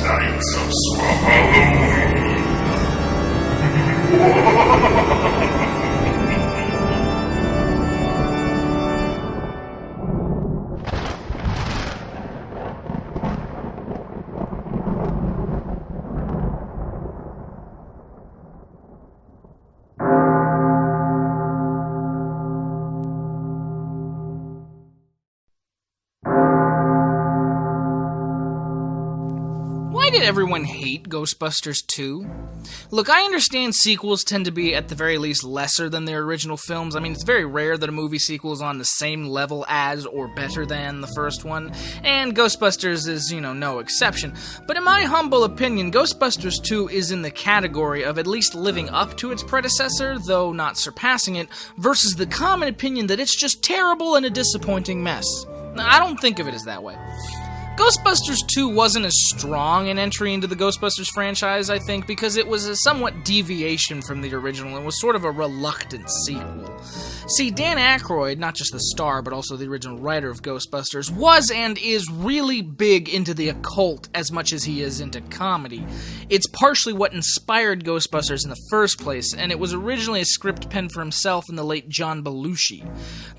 Nights of Swholloween. Why did everyone hate Ghostbusters 2? Look, I understand sequels tend to be, at the very least, lesser than their original films. I mean, it's very rare that a movie sequel is on the same level as or better than the first one, and Ghostbusters is, no exception. But in my humble opinion, Ghostbusters 2 is in the category of at least living up to its predecessor, though not surpassing it, versus the common opinion that it's just terrible and a disappointing mess. I don't think of it as that way. Ghostbusters 2 wasn't as strong an entry into the Ghostbusters franchise, I think, because it was a somewhat deviation from the original and was sort of a reluctant sequel. See, Dan Aykroyd, not just the star, but also the original writer of Ghostbusters, was and is really big into the occult as much as he is into comedy. It's partially what inspired Ghostbusters in the first place, and it was originally a script penned for himself and the late John Belushi.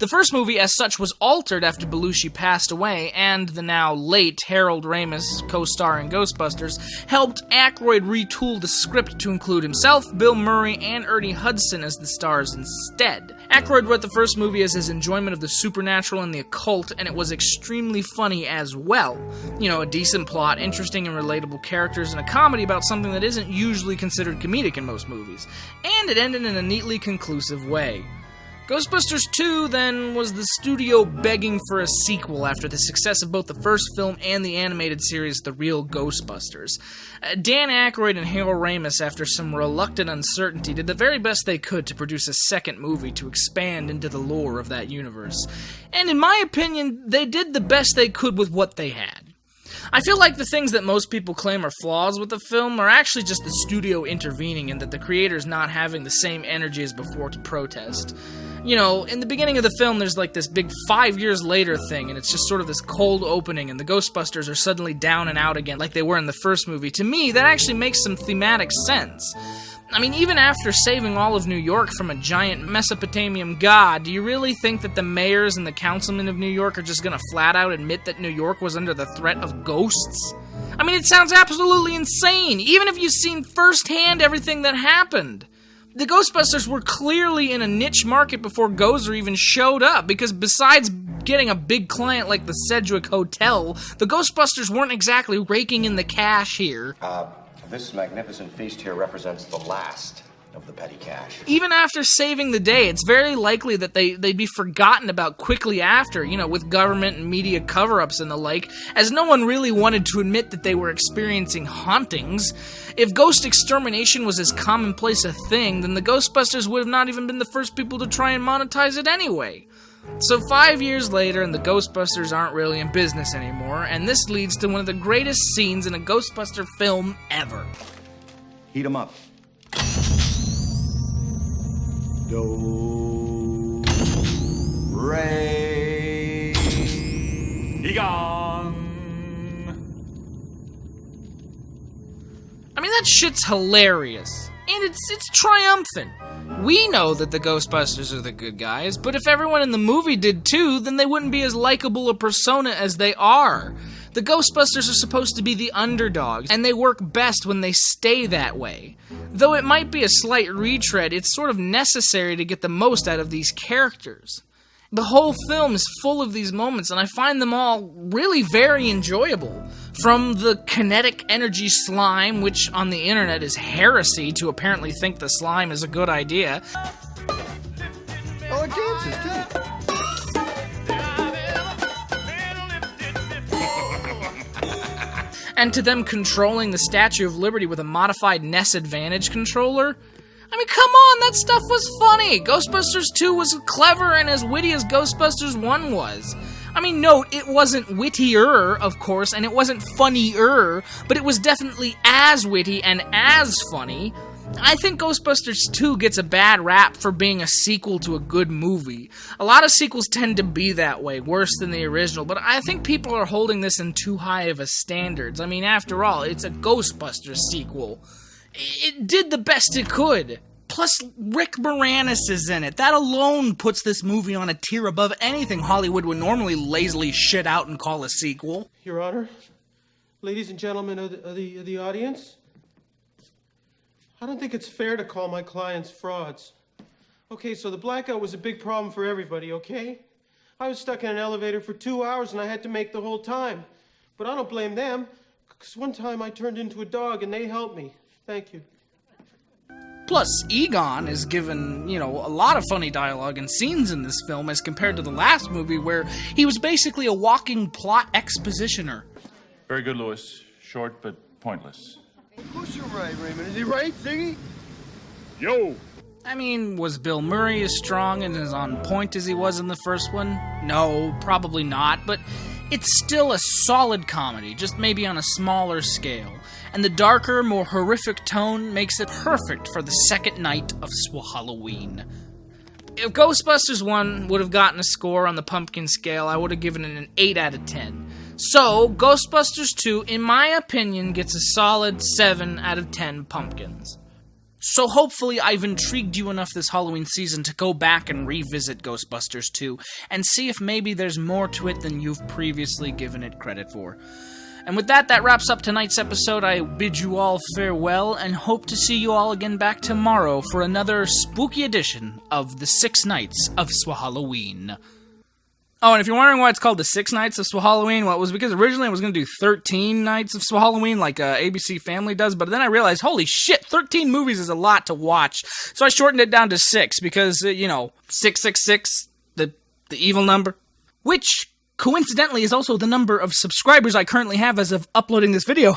The first movie, as such, was altered after Belushi passed away, and the now late Harold Ramis, co-star in Ghostbusters, helped Aykroyd retool the script to include himself, Bill Murray, and Ernie Hudson as the stars instead. Aykroyd wrote the first movie as his enjoyment of the supernatural and the occult, and it was extremely funny as well. A decent plot, interesting and relatable characters, and a comedy about something that isn't usually considered comedic in most movies. And it ended in a neatly conclusive way. Ghostbusters 2, then, was the studio begging for a sequel after the success of both the first film and the animated series The Real Ghostbusters. Dan Aykroyd and Harold Ramis, after some reluctant uncertainty, did the very best they could to produce a second movie to expand into the lore of that universe. And in my opinion, they did the best they could with what they had. I feel like the things that most people claim are flaws with the film are actually just the studio intervening and that the creators not having the same energy as before to protest. In the beginning of the film, there's like this big 5 years later thing, and it's just sort of this cold opening, and the Ghostbusters are suddenly down and out again like they were in the first movie. To me, that actually makes some thematic sense. I mean, even after saving all of New York from a giant Mesopotamian god, do you really think that the mayors and the councilmen of New York are just gonna flat out admit that New York was under the threat of ghosts? I mean, it sounds absolutely insane, even if you've seen firsthand everything that happened. The Ghostbusters were clearly in a niche market before Gozer even showed up, because besides getting a big client like the Sedgwick Hotel, the Ghostbusters weren't exactly raking in the cash here. This magnificent feast here represents the last of the petty cash. Even after saving the day, it's very likely that they'd be forgotten about quickly after, with government and media cover-ups and the like, as no one really wanted to admit that they were experiencing hauntings. If ghost extermination was as commonplace a thing, then the Ghostbusters would have not even been the first people to try and monetize it anyway. So 5 years later, and the Ghostbusters aren't really in business anymore, and this leads to one of the greatest scenes in a Ghostbuster film ever. Heat 'em up. Do, re, Egon! I mean, that shit's hilarious. And it's triumphant. We know that the Ghostbusters are the good guys, but if everyone in the movie did too, then they wouldn't be as likable a persona as they are. The Ghostbusters are supposed to be the underdogs, and they work best when they stay that way. Though it might be a slight retread, it's sort of necessary to get the most out of these characters. The whole film is full of these moments, and I find them all really very enjoyable. From the kinetic energy slime, which on the internet is heresy to apparently think the slime is a good idea. Oh, it dances too. And to them controlling the Statue of Liberty with a modified NES Advantage controller. I mean, come on, that stuff was funny! Ghostbusters 2 was clever and as witty as Ghostbusters 1 was. I mean, note, it wasn't wittier, of course, and it wasn't funnier, but it was definitely as witty and as funny. I think Ghostbusters 2 gets a bad rap for being a sequel to a good movie. A lot of sequels tend to be that way, worse than the original, but I think people are holding this in too high of a standards. I mean, after all, it's a Ghostbusters sequel. It did the best it could. Plus, Rick Moranis is in it. That alone puts this movie on a tier above anything Hollywood would normally lazily shit out and call a sequel. Your Honor, ladies and gentlemen of the audience, I don't think it's fair to call my clients frauds. Okay, so the blackout was a big problem for everybody, okay? I was stuck in an elevator for 2 hours and I had to make the whole time. But I don't blame them, because one time I turned into a dog and they helped me. Thank you. Plus, Egon is given, a lot of funny dialogue and scenes in this film as compared to the last movie where he was basically a walking plot expositioner. Very good, Louis. Short but pointless. Of course you're right, Raymond. Is he right, Ziggy? Yo! I mean, was Bill Murray as strong and as on point as he was in the first one? No, probably not, but it's still a solid comedy, just maybe on a smaller scale. And the darker, more horrific tone makes it perfect for the second night of Swholloween. If Ghostbusters 1 would have gotten a score on the pumpkin scale, I would have given it an 8 out of 10. So, Ghostbusters 2, in my opinion, gets a solid 7 out of 10 pumpkins. So hopefully I've intrigued you enough this Halloween season to go back and revisit Ghostbusters 2, and see if maybe there's more to it than you've previously given it credit for. And with that wraps up tonight's episode. I bid you all farewell, and hope to see you all again back tomorrow for another spooky edition of the 6 Nights of Swholloween. Oh, and if you're wondering why it's called the 6 Nights of Swholloween, well, it was because originally I was going to do 13 Nights of Swholloween, like ABC Family does, but then I realized, holy shit, 13 movies is a lot to watch. So I shortened it down to 6, because, 666, the evil number, which coincidentally is also the number of subscribers I currently have as of uploading this video.